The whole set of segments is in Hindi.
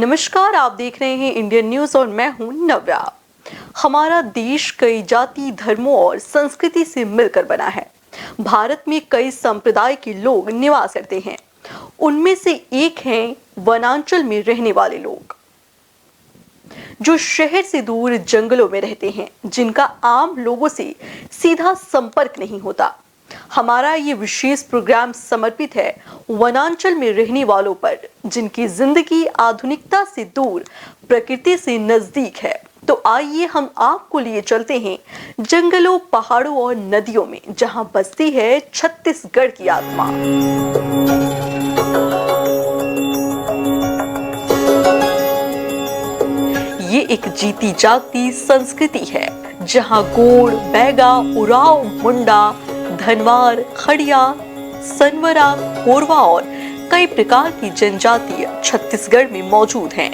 नमस्कार, आप देख रहे हैं इंडियन न्यूज और मैं हूं नव्या। हमारा देश कई जाति, धर्मों और संस्कृति से मिलकर बना है। भारत में कई संप्रदाय के लोग निवास करते हैं। उनमें से एक हैं वनांचल में रहने वाले लोग, जो शहर से दूर जंगलों में रहते हैं, जिनका आम लोगों से सीधा संपर्क नहीं होता। हमारा ये विशेष प्रोग्राम समर्पित है वनांचल में रहने वालों पर, जिनकी जिंदगी आधुनिकता से दूर, प्रकृति से नजदीक है। तो आइए हम आपको लिए चलते हैं जंगलों, पहाड़ों और नदियों में, जहां बसती है छत्तीसगढ़ की आत्मा। ये एक जीती जागती संस्कृति है, जहां गोड़, बैगा, उराव, मुंडा, धनवार, खड़िया, सनवरा, कोरवा और कई प्रकार की जनजातियां छत्तीसगढ़ में मौजूद हैं।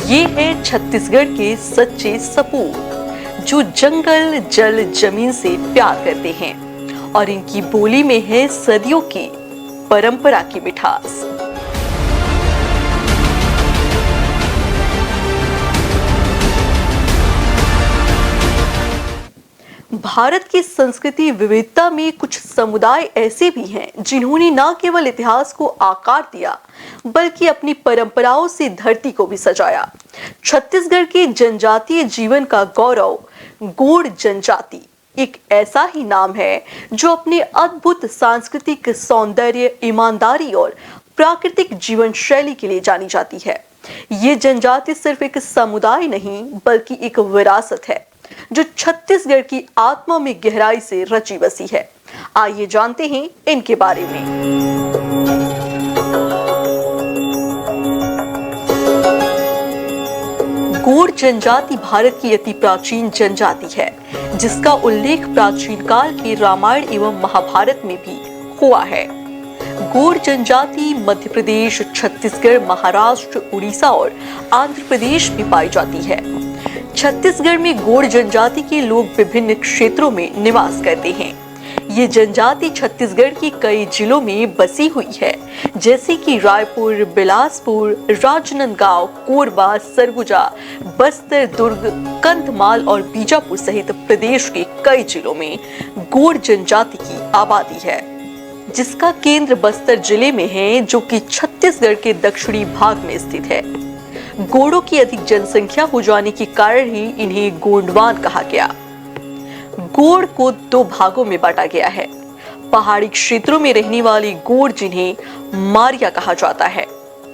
ये है छत्तीसगढ़ के सच्चे सपूत, जो जंगल, जल, जमीन से प्यार करते हैं, और इनकी बोली में है सदियों की परंपरा की मिठास। भारत की संस्कृति विविधता में कुछ समुदाय ऐसे भी हैं जिन्होंने न केवल इतिहास को आकार दिया, बल्कि अपनी परंपराओं से धरती को भी सजाया। छत्तीसगढ़ के जनजातीय जीवन का गौरव गोंड जनजाति एक ऐसा ही नाम है जो अपने अद्भुत सांस्कृतिक सौंदर्य, ईमानदारी और प्राकृतिक जीवन शैली के लिए जानी जाती है। ये जनजाति सिर्फ एक समुदाय नहीं, बल्कि एक विरासत है जो छत्तीसगढ़ की आत्मा में गहराई से रची बसी है। आइए जानते हैं इनके बारे में। गोंड जनजाति भारत की अति प्राचीन जनजाति है, जिसका उल्लेख प्राचीन काल के रामायण एवं महाभारत में भी हुआ है। गोंड जनजाति मध्य प्रदेश, छत्तीसगढ़, महाराष्ट्र, उड़ीसा और आंध्र प्रदेश में पाई जाती है। छत्तीसगढ़ में गोंड जनजाति के लोग विभिन्न क्षेत्रों में निवास करते हैं। ये जनजाति छत्तीसगढ़ के कई जिलों में बसी हुई है, जैसे कि रायपुर, बिलासपुर, राजनांदगांव, कोरबा, सरगुजा, बस्तर, दुर्ग, कंधमाल और बीजापुर सहित प्रदेश के कई जिलों में गोंड जनजाति की आबादी है, जिसका केंद्र बस्तर जिले में है, जो कि छत्तीसगढ़ के दक्षिणी भाग में स्थित है। गोंडों की अधिक जनसंख्या हो जाने के कारण ही इन्हें गोंडवान कहा गया। गोंड को दो भागों में बांटा गया है। पहाड़ी क्षेत्रों में रहने वाले गोंड, जिन्हें मारिया कहा जाता है,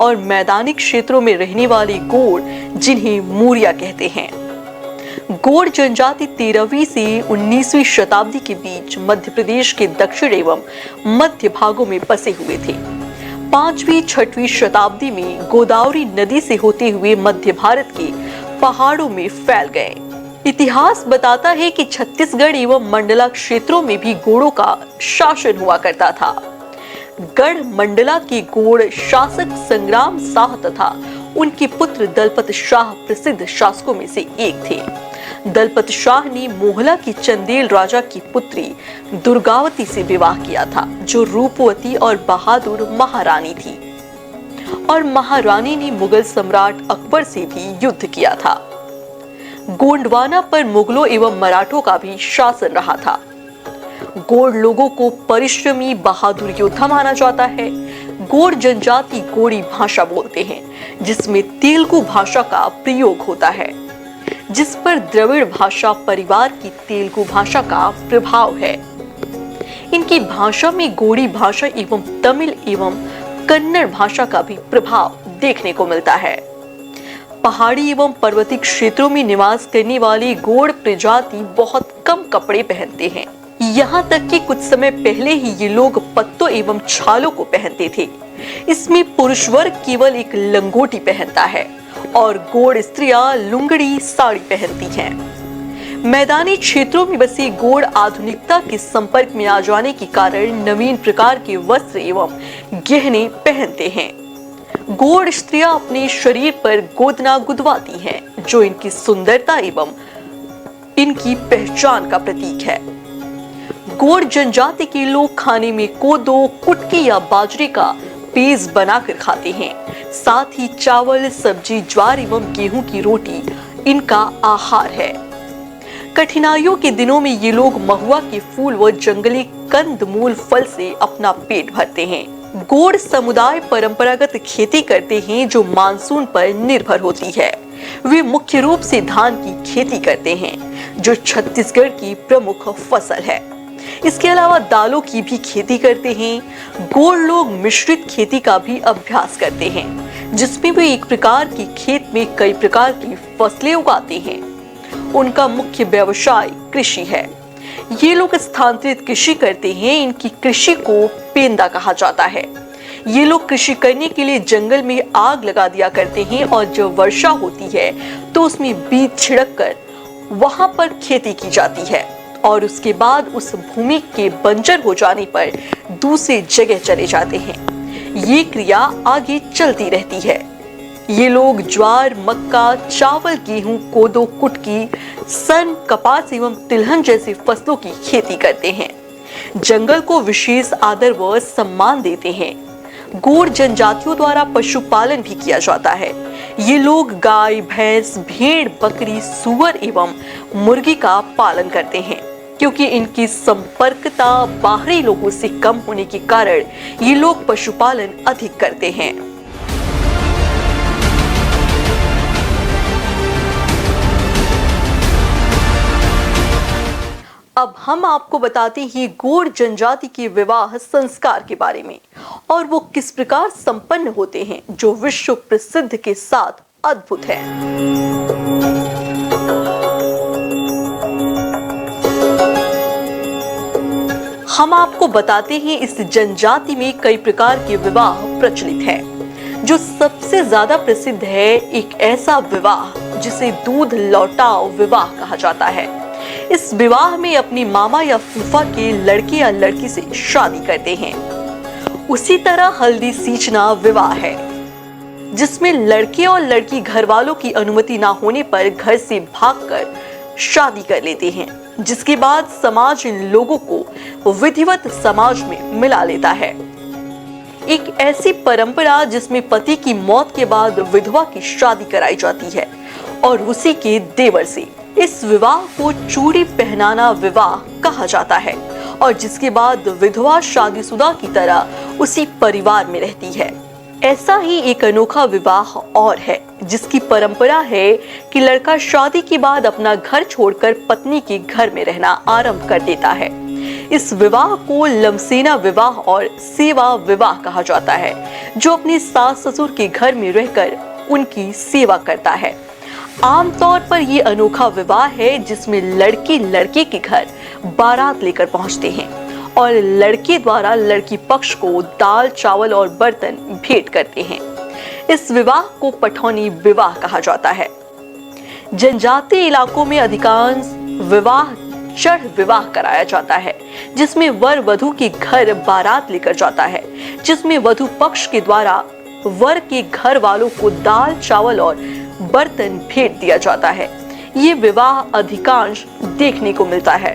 और मैदानी क्षेत्रों में रहने वाले गोंड, जिन्हें मूरिया कहते हैं। गोंड जनजाति 13वीं से 19वीं शताब्दी के बीच मध्य प्रदेश के दक्षिण एवं मध्य भागों में बसे हुए थे। 5वीं 6वीं शताब्दी में गोदावरी नदी से होते हुए मध्य भारत के पहाड़ों में फैल गए। इतिहास बताता है कि छत्तीसगढ़ एवं मंडला क्षेत्रों में भी गोंडों का शासन हुआ करता था। गढ़ मंडला के गोंड शासक संग्राम शाह तथा उनके पुत्र दलपत शाह प्रसिद्ध शासकों में से एक थे। दलपत शाह ने मोहला की चंदेल राजा की पुत्री दुर्गावती से विवाह किया था, जो रूपवती और बहादुर महारानी थी, और महारानी ने मुगल सम्राट अकबर से भी युद्ध किया था। गोंडवाना पर मुगलों एवं मराठों का भी शासन रहा था। गोंड लोगों को परिश्रमी, बहादुर योद्धा माना जाता है। गोंड जनजाति गोंडी भाषा बोलते हैं, जिसमें तेलुगु भाषा का प्रयोग होता है, जिस पर द्रविड़ भाषा परिवार की तेलुगु भाषा का प्रभाव है। इनकी भाषा में गोंडी भाषा एवं तमिल एवं कन्नड़ भाषा का भी प्रभाव देखने को मिलता है। पहाड़ी एवं पर्वतीय क्षेत्रों में निवास करने वाली गोंड प्रजाति बहुत कम कपड़े पहनते हैं। यहाँ तक कि कुछ समय पहले ही ये लोग पत्तों एवं छालों को पहनते थे। इसमें पुरुष वर्ग केवल एक लंगोटी पहनता है, और गोंड स्त्रियां लुंगड़ी साड़ी पहनती हैं। मैदानी क्षेत्रों में बसे गोंड आधुनिकता के संपर्क में आ जाने के कारण नवीन प्रकार के वस्त्र एवं गहने पहनते हैं। गोंड स्त्रियां अपने शरीर पर गोदना गुदवाती हैं, जो इनकी सुंदरता एवं इनकी पहचान का प्रतीक है। गोंड जनजाति के लोग खाने में कोदो, कुटकी या बाजरे का पेज बनाकर खाते हैं। साथ ही चावल, सब्जी, ज्वार एवं गेहूं की रोटी इनका आहार है। कठिनाइयों के दिनों में ये लोग महुआ के फूल व जंगली कंदमूल फल से अपना पेट भरते हैं। गोंड समुदाय परंपरागत खेती करते हैं जो मानसून पर निर्भर होती है। वे मुख्य रूप से धान की खेती करते हैं जो छत्तीसगढ़ की प्रमुख फसल है। इसके अलावा दालों की भी खेती करते हैं। गोंड लोग मिश्रित खेती का भी अभ्यास करते हैं जिसमें वे एक प्रकार की खेत में कई प्रकार की फसलें उगाते हैं। उनका मुख्य व्यवसाय कृषि है। ये लोग स्थानांतरित कृषि करते हैं। इनकी कृषि को पेंदा कहा जाता है। ये लोग कृषि करने के लिए जंगल में आग लगा दिया करते हैं और जब वर्षा होती है तो उसमें बीज छिड़क कर वहां पर खेती की जाती है और उसके बाद उस भूमि के बंजर हो जाने पर दूसरी जगह चले जाते हैं। ये क्रिया आगे चलती रहती है। ये लोग ज्वार, मक्का, चावल, गेहूं, कोदो, कुटकी, सन, कपास एवं तिलहन जैसी फसलों की खेती करते हैं। जंगल को विशेष आदर व सम्मान देते हैं। गोंड जनजातियों द्वारा पशुपालन भी किया जाता है। ये लोग गाय, भैंस, भेड़, बकरी, सूअर एवं मुर्गी का पालन करते हैं। क्योंकि इनकी संपर्कता बाहरी लोगों से कम होने के कारण ये लोग पशुपालन अधिक करते हैं। अब हम आपको बताते हैं गोंड जनजाति के विवाह संस्कार के बारे में और वो किस प्रकार संपन्न होते हैं जो विश्व प्रसिद्ध के साथ अद्भुत है। हम आपको बताते हैं इस जनजाति में कई प्रकार के विवाह प्रचलित हैं। जो सबसे ज्यादा प्रसिद्ध है एक ऐसा विवाह जिसे दूध लौटाओ विवाह कहा जाता है। इस विवाह में अपनी मामा या फूफा के लड़के या लड़की से शादी करते हैं। उसी तरह हल्दी सींचना विवाह है जिसमें लड़के और लड़की घर वालों की अनुमति ना होने पर घर से भागकर शादी कर लेते हैं, जिसके बाद समाज इन लोगों को विधिवत समाज में मिला लेता है। एक ऐसी परंपरा जिसमें पति की मौत के बाद विधवा की शादी कराई जाती है और उसी के देवर से। इस विवाह को चूड़ी पहनाना विवाह कहा जाता है और जिसके बाद विधवा शादीशुदा की तरह उसी परिवार में रहती है। ऐसा ही एक अनोखा विवाह और है जिसकी परंपरा है कि लड़का शादी के बाद अपना घर छोड़कर पत्नी के घर में रहना आरंभ कर देता है। इस विवाह को लमसेना विवाह और सेवा विवाह कहा जाता है जो अपने सास ससुर के घर में रहकर उनकी सेवा करता है। आमतौर पर ये अनोखा विवाह है जिसमें लड़की लड़के के घर बारात लेकर पहुंचते हैं और लड़के द्वारा लड़की पक्ष को दाल, चावल और बर्तन भेंट करते हैं। इस विवाह को पठौनी विवाह कहा जाता है। जनजातीय इलाकों में अधिकांश विवाह चढ़ विवाह कराया जाता है जिसमें वर वधु के घर बारात लेकर जाता है, जिसमें वधु पक्ष के द्वारा वर के घर वालों को दाल, चावल और बर्तन भेंट दिया जाता है। ये विवाह अधिकांश देखने को मिलता है।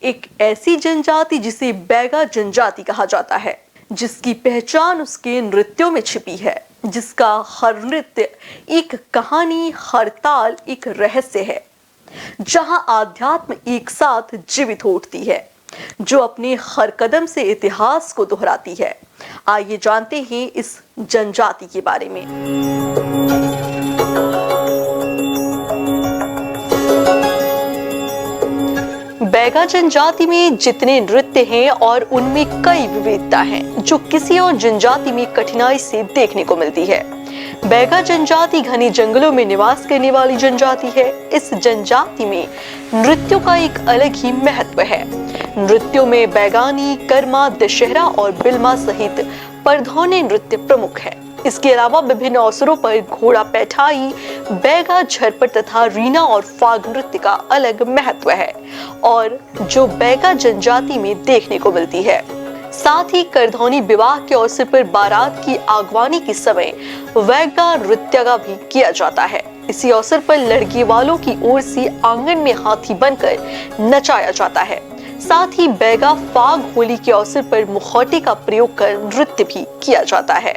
एक ऐसी जनजाति जिसे बैगा जनजाति कहा जाता है, जिसकी पहचान उसके नृत्यों में छिपी है, जिसका हर नृत्य एक कहानी, हर ताल एक रहस्य है, जहां आध्यात्म एक साथ जीवित हो उठती है, जो अपने हर कदम से इतिहास को दोहराती है। आइए जानते हैं इस जनजाति के बारे में। बैगा जनजाति में जितने नृत्य हैं और उनमें कई विविधता हैं जो किसी और जनजाति में कठिनाई से देखने को मिलती है। बैगा जनजाति घने जंगलों में निवास करने वाली जनजाति है। इस जनजाति में नृत्यों का एक अलग ही महत्व है। नृत्यों में बैगानी, कर्मा, दशहरा और बिल्मा सहित परधौने नृत्य प्रमुख है। इसके अलावा विभिन्न अवसरों पर घोड़ा पैठाई, बैगा, झरपट तथा रीना और फाग नृत्य का अलग महत्व है और जो बैगा जनजाति में देखने को मिलती है। साथ ही करधौनी विवाह के अवसर पर बारात की आगवानी के समय वैगा नृत्य का भी किया जाता है। इसी अवसर पर लड़की वालों की ओर से आंगन में हाथी बनकर नचाया जाता है। साथ ही बैगा फाग होली के अवसर पर मुखौटे का प्रयोग कर नृत्य भी किया जाता है।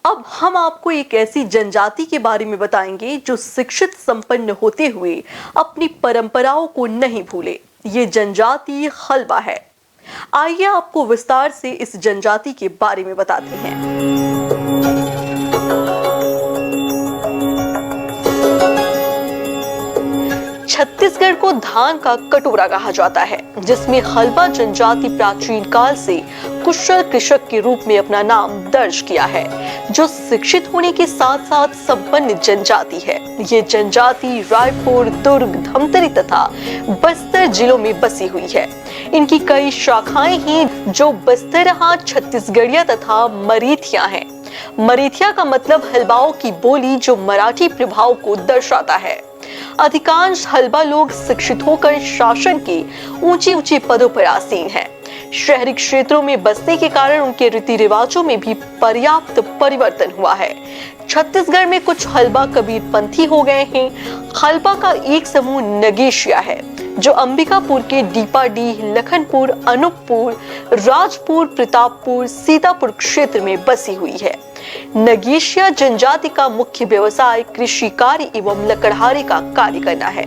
अब हम आपको एक ऐसी जनजाति के बारे में बताएंगे जो शिक्षित संपन्न होते हुए अपनी परंपराओं को नहीं भूले। ये जनजाति हल्बा है। आइए आपको विस्तार से इस जनजाति के बारे में बताते हैं। छत्तीसगढ़ को धान का कटोरा कहा जाता है, जिसमें हल्बा जनजाति प्राचीन काल से कुशल कृषक के रूप में अपना नाम दर्ज किया है, जो शिक्षित होने के साथ साथ संपन्न जनजाति है। ये जनजाति रायपुर, दुर्ग, धमतरी तथा बस्तर जिलों में बसी हुई है। इनकी कई शाखाएं हैं जो बस्तरहा, छत्तीसगढ़िया तथा मरीथिया हैं। मरीथिया का मतलब हल्बाओं की बोली, जो मराठी प्रभाव को दर्शाता है। अधिकांश हल्बा लोग शिक्षित होकर शासन के ऊंचे ऊंचे पदों पर आसीन हैं। शहरी क्षेत्रों में बसने के कारण उनके रीति रिवाजों में भी पर्याप्त परिवर्तन हुआ है। छत्तीसगढ़ में कुछ हल्बा कबीरपंथी हो गए हैं। हल्बा का एक समूह नगेशिया है, जो अंबिकापुर के डीपाडीह, लखनपुर, अनूपपुर, राजपुर, प्रतापपुर, सीतापुर क्षेत्र में बसी हुई है। नगेशिया जनजाति का मुख्य व्यवसाय कृषि कार्य एवं लकड़हारे का कार्य करना है।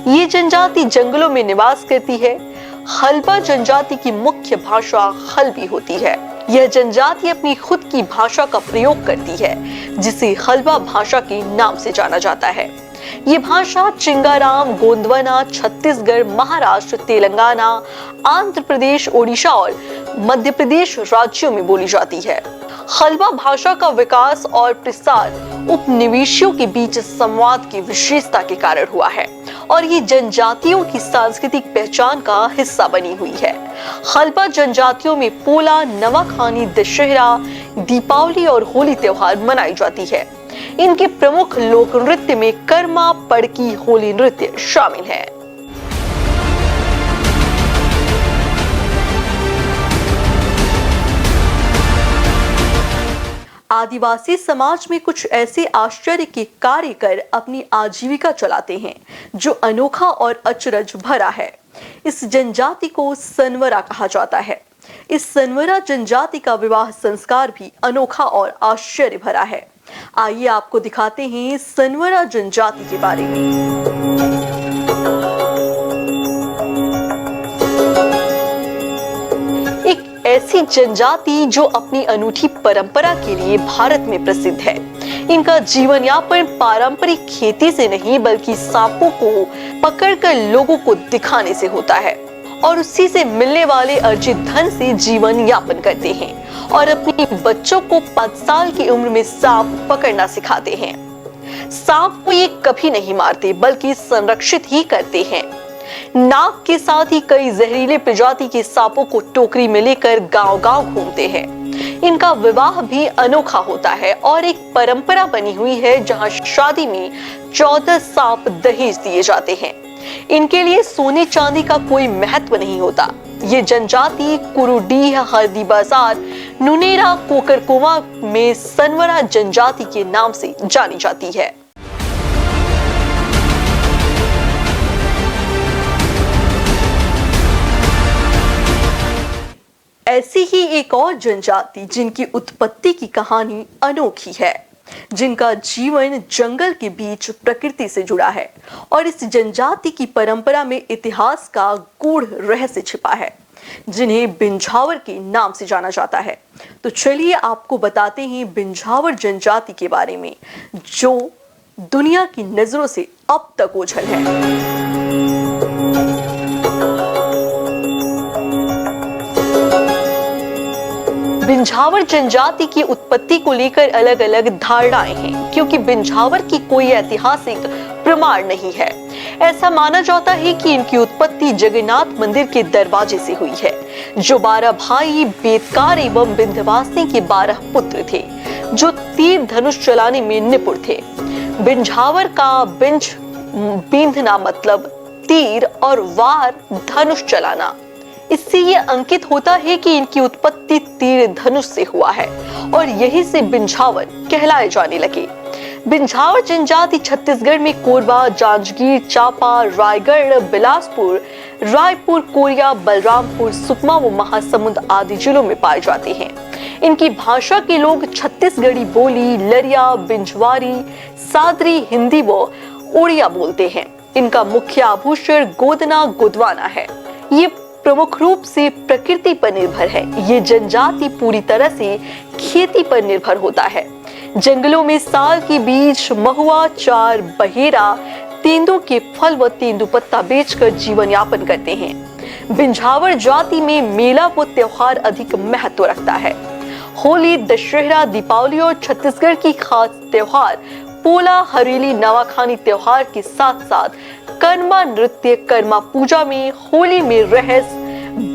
ये जनजाति जंगलों में निवास करती है। हल्बा जनजाति की मुख्य भाषा हल्बी होती है। यह जनजाति अपनी खुद की भाषा का प्रयोग करती है, जिसे हल्बा भाषा के नाम से जाना जाता है। ये भाषा चिंगाराम, गोंदवाना, छत्तीसगढ़, महाराष्ट्र, तेलंगाना, आंध्र प्रदेश, ओडिशा और मध्य प्रदेश राज्यों में बोली जाती है। हल्बा भाषा का विकास और प्रसार उपनिवेशियों के बीच संवाद की विशेषता के कारण हुआ है और ये जनजातियों की सांस्कृतिक पहचान का हिस्सा बनी हुई है। हल्बा जनजातियों में पोला, नवाखानी, दशहरा, दीपावली और होली त्योहार मनाई जाती है। इनके प्रमुख लोक नृत्य में कर्मा, पड़की, होली नृत्य शामिल है। आदिवासी समाज में कुछ ऐसे आश्चर्य के कार्य कर अपनी आजीविका चलाते हैं, जो अनोखा और अचरज भरा है। इस जनजाति को सनवरा कहा जाता है। इस सनवरा जनजाति का विवाह संस्कार भी अनोखा और आश्चर्य भरा है। आइए आपको दिखाते हैं सनवरा जनजाति के बारे में। ऐसी जनजाति जो अपनी अनूठी परंपरा के लिए भारत में प्रसिद्ध है। इनका जीवन यापन पारंपरिक खेती से नहीं, बल्कि सांपों को पकड़कर लोगों को दिखाने से होता है और उसी से मिलने वाले अर्जित धन से जीवन यापन करते हैं और अपने बच्चों को 5 साल की उम्र में सांप पकड़ना सिखाते हैं। सांप को ये कभी नहीं मारते, बल्कि संरक्षित ही करते हैं। नाग के साथ ही कई जहरीले प्रजाति के सांपों को टोकरी में लेकर गांव-गांव घूमते हैं। इनका विवाह भी अनोखा होता है और एक परंपरा बनी हुई है, जहां शादी में 14 सांप दहेज दिए जाते हैं। इनके लिए सोने चांदी का कोई महत्व नहीं होता। ये जनजाति कुरुडीह, हरदी बाजार, नुनेरा, कोकरकोमा में सनवरा जनजाति के नाम से जानी जाती है। ऐसी ही एक और जनजाति जिनकी उत्पत्ति की कहानी अनोखी है, जिनका जीवन जंगल के बीच प्रकृति से जुड़ा है और इस जनजाति की परंपरा में इतिहास का गूढ़ रहस्य छिपा है, जिन्हें बिंझावर के नाम से जाना जाता है। तो चलिए आपको बताते हैं बिंझावर जनजाति के बारे में, जो दुनिया की नजरों से अब तक ओझल है। बिंझावर जनजाति की उत्पत्ति को लेकर अलग अलग धारणाएं हैं, क्योंकि बिंझावर की कोई ऐतिहासिक प्रमाण नहीं है। ऐसा माना जाता है कि इनकी उत्पत्ति जगन्नाथ मंदिर के दरवाजे से हुई है, जो 12 भाई बेदकार एवं विंध्यवासिनी के 12 पुत्र थे, जो तीर धनुष चलाने में निपुण थे। बिंझावर का बिंझ बींधना मतलब तीर और वार धनुष चलाना। इससे ये अंकित होता है कि इनकी उत्पत्ति तीर धनुष से हुआ है और यही से बिंझावर कहलाए जाने लगे। बिंझावर जनजाति छत्तीसगढ़ में कोरबा, जांजगीर चांपा, रायगढ़, बिलासपुर, रायपुर, कोरिया, बलरामपुर, सुकमा व महासमुंद आदि जिलों में पाए जाते हैं। इनकी भाषा के लोग छत्तीसगढ़ी बोली, लरिया, बिंझवारी, सादरी, हिंदी व उड़िया बोलते हैं। इनका मुख्य आभूषण गोदना गोदवाना है। ये प्रमुख रूप से प्रकृति पर निर्भर है। ये जनजाति पूरी तरह से खेती पर निर्भर होता है। जंगलों में साल के बीज, महुआ, चार, बहेरा, तेंदू के फल व तेंदू पत्ता बेचकर जीवन यापन करते हैं। बिंझावर जाति में मेला व त्योहार अधिक महत्व रखता है। होली, दशहरा, दीपावली और छत्तीसगढ़ की खास त्योहार पोला, हरेली, नवाखानी त्योहार के साथ साथ कर्मा नृत्य, कर्मा पूजा में, होली में रहस,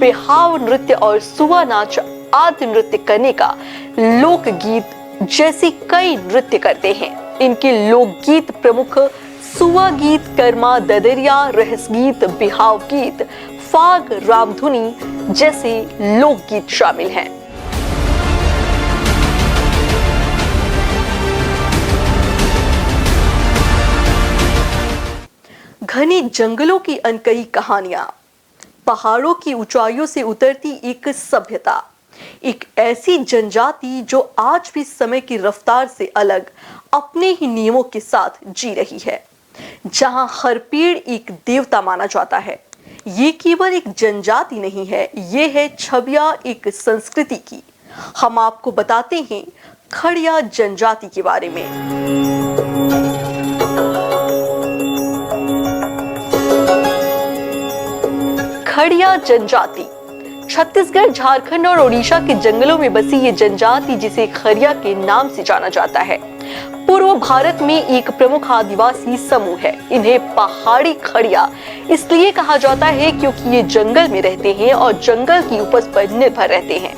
बिहाव नृत्य और सुआ नाच आदि नृत्य करने का लोकगीत जैसे कई नृत्य करते हैं। इनके लोकगीत प्रमुख सुआ गीत, कर्मा, ददरिया, रहस गीत, बिहाव गीत, फाग, रामधुनी जैसे लोकगीत शामिल हैं। घने जंगलों की अनकही कहानियां, पहाड़ों की ऊंचाइयों से उतरती एक सभ्यता, एक ऐसी जनजाति जो आज भी समय की रफ्तार से अलग अपने ही नियमों के साथ जी रही है, जहां हर पेड़ एक देवता माना जाता है। ये केवल एक जनजाति नहीं है, ये है छविया एक संस्कृति की। हम आपको बताते हैं खड़िया जनजाति के बारे में। खड़िया जनजाति छत्तीसगढ़, झारखंड और ओडिशा के जंगलों में बसी ये जनजाति, जिसे खड़िया के नाम से जाना जाता है, पूर्व भारत में एक प्रमुख आदिवासी समूह है। इन्हें पहाड़ी खड़िया इसलिए कहा जाता है क्योंकि ये जंगल में रहते हैं और जंगल की उपज पर निर्भर रहते हैं।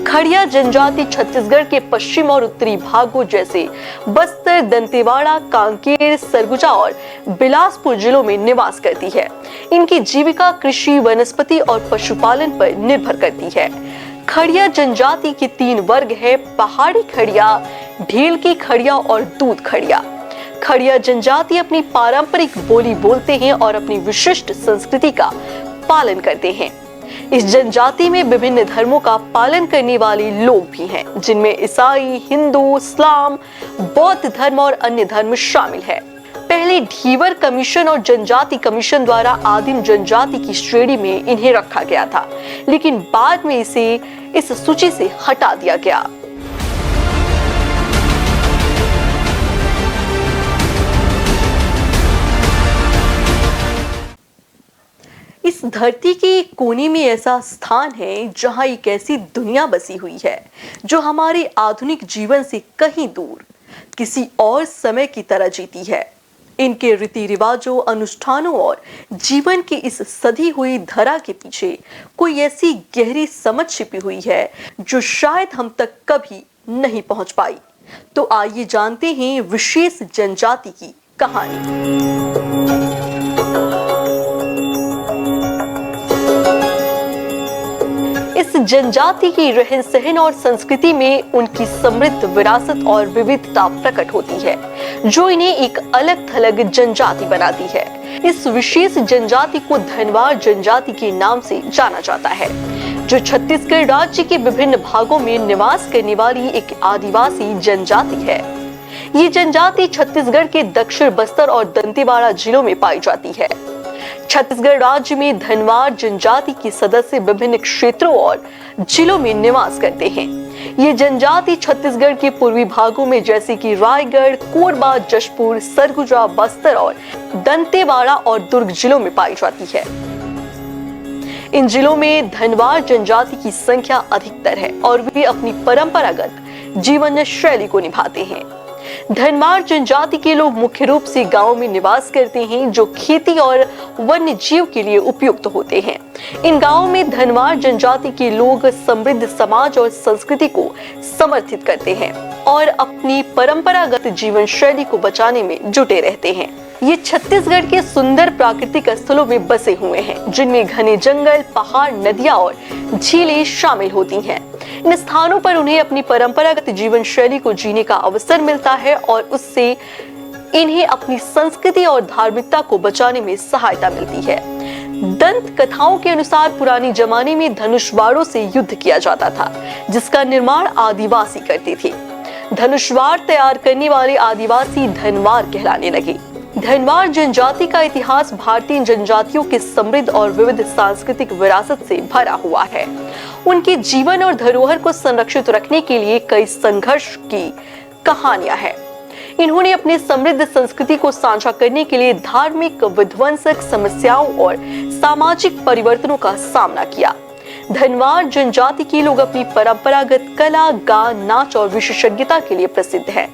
खड़िया जनजाति छत्तीसगढ़ के पश्चिम और उत्तरी भागों जैसे बस्तर, दंतेवाड़ा, कांकेर, सरगुजा और बिलासपुर जिलों में निवास करती है। इनकी जीविका कृषि, वनस्पति और पशुपालन पर निर्भर करती है। खड़िया जनजाति के 3 वर्ग है: पहाड़ी खड़िया, ढेल की खड़िया और दूध खड़िया। खड़िया जनजाति अपनी पारंपरिक बोली बोलते हैं और अपनी विशिष्ट संस्कृति का पालन करते हैं। इस जनजाति में विभिन्न धर्मों का पालन करने वाले लोग भी हैं, जिनमें ईसाई, हिंदू, इस्लाम, बौद्ध धर्म और अन्य धर्म शामिल है। पहले ढीवर कमीशन और जनजाति कमीशन द्वारा आदिम जनजाति की श्रेणी में इन्हें रखा गया था, लेकिन बाद में इसे इस सूची से हटा दिया गया। इस धरती के कोने में ऐसा स्थान है जहां एक ऐसी दुनिया बसी हुई है जो हमारे आधुनिक जीवन से कहीं दूर किसी और समय की तरह जीती है। इनके रीति रिवाजों, अनुष्ठानों और जीवन की इस सधी हुई धरा के पीछे कोई ऐसी गहरी समझ छिपी हुई है जो शायद हम तक कभी नहीं पहुंच पाई। तो आइए जानते हैं विशेष जनजाति की कहानी। इस जनजाति की रहन सहन और संस्कृति में उनकी समृद्ध विरासत और विविधता प्रकट होती है, जो इन्हें एक अलग थलग जनजाति बनाती है। इस विशेष जनजाति को धनवार जनजाति के नाम से जाना जाता है, जो छत्तीसगढ़ राज्य के विभिन्न भागों में निवास करने वाली एक आदिवासी जनजाति है। ये जनजाति छत्तीसगढ़ के दक्षिण बस्तर और दंतेवाड़ा जिलों में पाई जाती है। छत्तीसगढ़ राज्य में धनवार जनजाति के सदस्य विभिन्न क्षेत्रों और जिलों में निवास करते हैं। ये जनजाति छत्तीसगढ़ के पूर्वी भागों में जैसे कि रायगढ़, कोरबा, जशपुर, सरगुजा, बस्तर और दंतेवाड़ा और दुर्ग जिलों में पाई जाती है। इन जिलों में धनवार जनजाति की संख्या अधिकतर है और वे अपनी परंपरागत जीवन शैली को निभाते हैं। धनवार जनजाति के लोग मुख्य रूप से गांवों में निवास करते हैं, जो खेती और वन्य जीव के लिए उपयुक्त होते हैं। इन गांवों में धनवार जनजाति के लोग समृद्ध समाज और संस्कृति को समर्थित करते हैं और अपनी परंपरागत जीवन शैली को बचाने में जुटे रहते हैं। ये छत्तीसगढ़ के सुंदर प्राकृतिक स्थलों में बसे हुए हैं, जिनमें घने जंगल, पहाड़, नदियां और झीलें शामिल होती हैं। इन स्थानों पर उन्हें अपनी परंपरागत जीवन शैली को जीने का अवसर मिलता है और उससे इन्हें अपनी संस्कृति और धार्मिकता को बचाने में सहायता मिलती है। दंत कथाओं के अनुसार पुराने जमाने में धनुषवाड़ों से युद्ध किया जाता था, जिसका निर्माण आदिवासी करते थे। धनुषवाड़ तैयार करने वाले आदिवासी धनवार कहलाने लगे। धनवार जनजाति का इतिहास भारतीय जनजातियों के समृद्ध और विविध सांस्कृतिक विरासत से भरा हुआ है। उनके जीवन और धरोहर को संरक्षित रखने के लिए कई संघर्ष की कहानियां हैं। इन्होंने अपनी समृद्ध संस्कृति को साझा करने के लिए धार्मिक, विध्वंसक समस्याओं और सामाजिक परिवर्तनों का सामना किया। धनवार जनजाति के लोग अपनी परंपरागत कला, गान, नाच और विशेषज्ञता के लिए प्रसिद्ध हैं।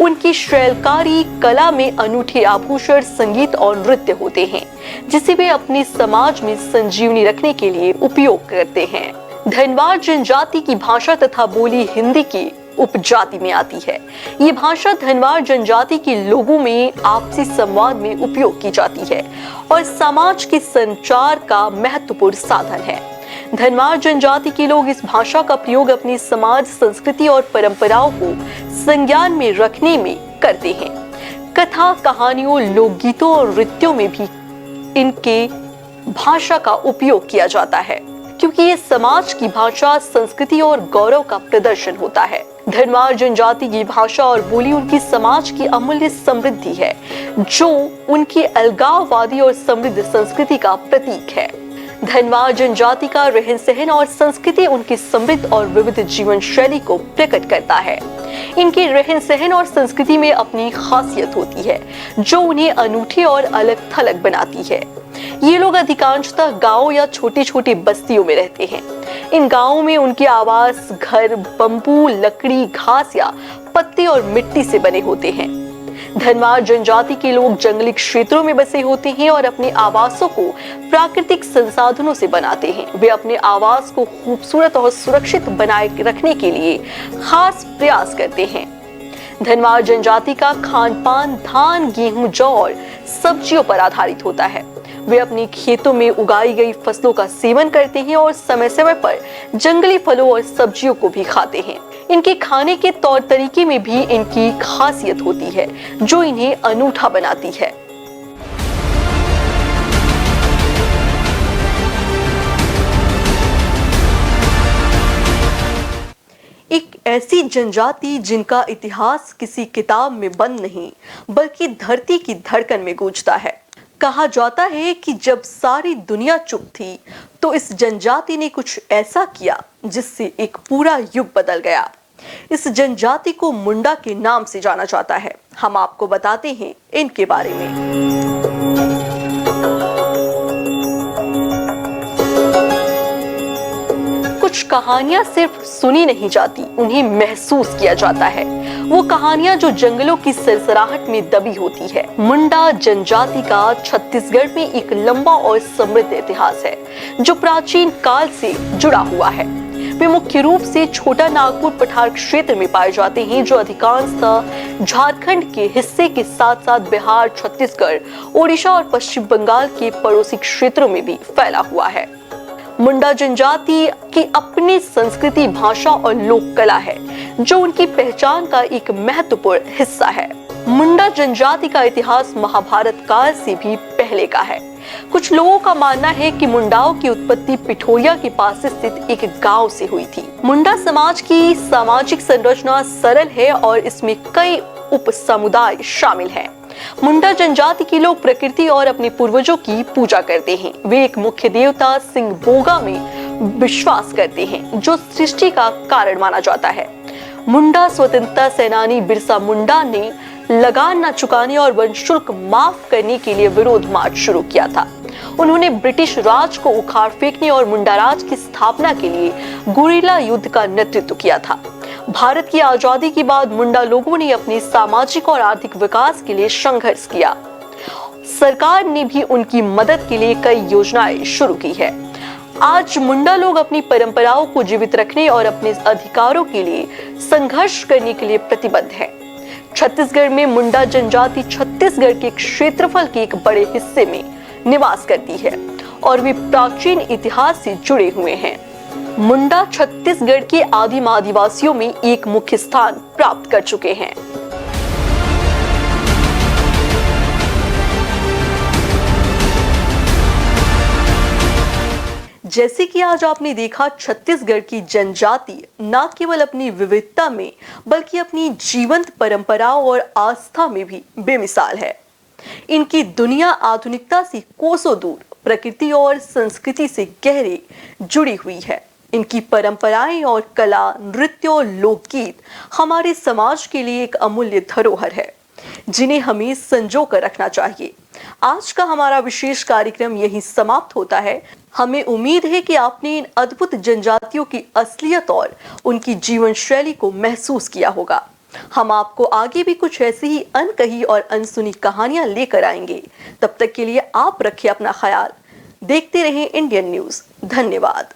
उनकी शैलकारी कला में अनूठे आभूषण, संगीत और नृत्य होते हैं, जिसे वे अपने समाज में संजीवनी रखने के लिए उपयोग करते हैं। धनवार जनजाति की भाषा तथा बोली हिंदी की उपजाति में आती है। ये भाषा धनवार जनजाति के लोगों में आपसी संवाद में उपयोग की जाती है और समाज के संचार का महत्वपूर्ण साधन है। धनवार जनजाति के लोग इस भाषा का प्रयोग अपनी समाज, संस्कृति और परंपराओं को संज्ञान में रखने में करते हैं। कथा, कहानियों, लोकगीतों और नृत्यों में भी इनके भाषा का उपयोग किया जाता है, क्योंकि ये समाज की भाषा, संस्कृति और गौरव का प्रदर्शन होता है। धनवार जनजाति की भाषा और बोली उनकी समाज की अमूल्य समृद्धि है, जो उनकी अलगाववादी और समृद्ध संस्कृति का प्रतीक है। धनवार जनजाति का रहन सहन और संस्कृति उनकी समृद्ध और विविध जीवन शैली को प्रकट करता है। इनके रहन सहन और संस्कृति में अपनी खासियत होती है, जो उन्हें अनूठे और अलग थलग बनाती है। ये लोग अधिकांशतः गांव या छोटी छोटी बस्तियों में रहते हैं। इन गांवों में उनके आवास, घर बंबू, लकड़ी, घास या पत्ते और मिट्टी से बने होते हैं। धनवार जनजाति के लोग जंगली क्षेत्रों में बसे होते हैं और अपने आवासों को प्राकृतिक संसाधनों से बनाते हैं। वे अपने आवास को खूबसूरत और सुरक्षित बनाए रखने के लिए खास प्रयास करते हैं। धनवार जनजाति का खान पान धान, गेहूं, जौ और सब्जियों पर आधारित होता है। वे अपने खेतों में उगाई गई फसलों का सेवन करते हैं और समय समय पर जंगली फलों और सब्जियों को भी खाते हैं। इनके खाने के तौर तरीके में भी इनकी खासियत होती है, जो इन्हें अनूठा बनाती है। एक ऐसी जनजाति जिनका इतिहास किसी किताब में बंद नहीं, बल्कि धरती की धड़कन में गूंजता है। कहा जाता है कि जब सारी दुनिया चुप थी, तो इस जनजाति ने कुछ ऐसा किया जिससे एक पूरा युग बदल गया। इस जनजाति को मुंडा के नाम से जाना जाता है। हम आपको बताते हैं इनके बारे में। कुछ कहानियां सिर्फ सुनी नहीं जाती, उन्हें महसूस किया जाता है। वो कहानियां जो जंगलों की सरसराहट में दबी होती है। मुंडा जनजाति का छत्तीसगढ़ में एक लंबा और समृद्ध इतिहास है, जो प्राचीन काल से जुड़ा हुआ है। वे मुख्य रूप से छोटा नागपुर पठार क्षेत्र में पाए जाते हैं, जो अधिकांशतः झारखंड के हिस्से के साथ साथ बिहार, छत्तीसगढ़, ओडिशा और पश्चिम बंगाल के पड़ोसी क्षेत्रों में भी फैला हुआ है। मुंडा जनजाति की अपनी संस्कृति, भाषा और लोक कला है, जो उनकी पहचान का एक महत्वपूर्ण हिस्सा है। मुंडा जनजाति का इतिहास महाभारत काल से भी पहले का है। कुछ लोगों का मानना है कि मुंडाओं की उत्पत्ति पिठोरिया के पास स्थित एक गांव से हुई थी। मुंडा समाज की सामाजिक संरचना सरल है और इसमें कई उप समुदाय शामिल हैं। मुंडा जनजाति के लोग प्रकृति और अपने पूर्वजों की पूजा करते हैं। वे एक मुख्य देवता सिंगबोगा में विश्वास करते हैं, जो सृष्टि का कारण माना जाता है। मुंडा स्वतंत्रता सेनानी बिरसा मुंडा ने लगान न चुकाने और वन शुल्क माफ करने के लिए विरोध मार्च शुरू किया था। उन्होंने ब्रिटिश राज को उखाड़ फेंकने और मुंडा राज की स्थापना के लिए गुरिल्ला युद्ध का नेतृत्व किया था। भारत की आजादी के बाद मुंडा लोगों ने अपने सामाजिक और आर्थिक विकास के लिए संघर्ष किया। सरकार ने भी उनकी मदद के लिए कई योजनाएं शुरू की है। आज मुंडा लोग अपनी परंपराओं को जीवित रखने और अपने अधिकारों के लिए संघर्ष करने के लिए प्रतिबद्ध हैं। छत्तीसगढ़ में मुंडा जनजाति छत्तीसगढ़ के क्षेत्रफल के एक बड़े हिस्से में निवास करती है और वे प्राचीन इतिहास से जुड़े हुए हैं। मुंडा छत्तीसगढ़ के आदिम आदिवासियों में एक मुख्य स्थान प्राप्त कर चुके हैं। जैसे कि आज आपने देखा, छत्तीसगढ़ की जनजाति न केवल अपनी विविधता में बल्कि अपनी जीवंत परंपराओं और आस्था में भी बेमिसाल है। इनकी दुनिया आधुनिकता से कोसों दूर प्रकृति और संस्कृति से गहरे जुड़ी हुई है। इनकी परंपराएं और कला, नृत्य और लोकगीत हमारे समाज के लिए एक अमूल्य धरोहर है जिन्हें हमें संजो कर रखना चाहिए। आज का हमारा विशेष कार्यक्रम यहीं समाप्त होता है। हमें उम्मीद है कि आपने इन अद्भुत जनजातियों की असलियत और उनकी जीवन शैली को महसूस किया होगा। हम आपको आगे भी कुछ ऐसी ही अनकही और अनसुनी कहानियां लेकर आएंगे। तब तक के लिए आप रखिए अपना ख्याल। देखते रहें इंडियन न्यूज़। धन्यवाद।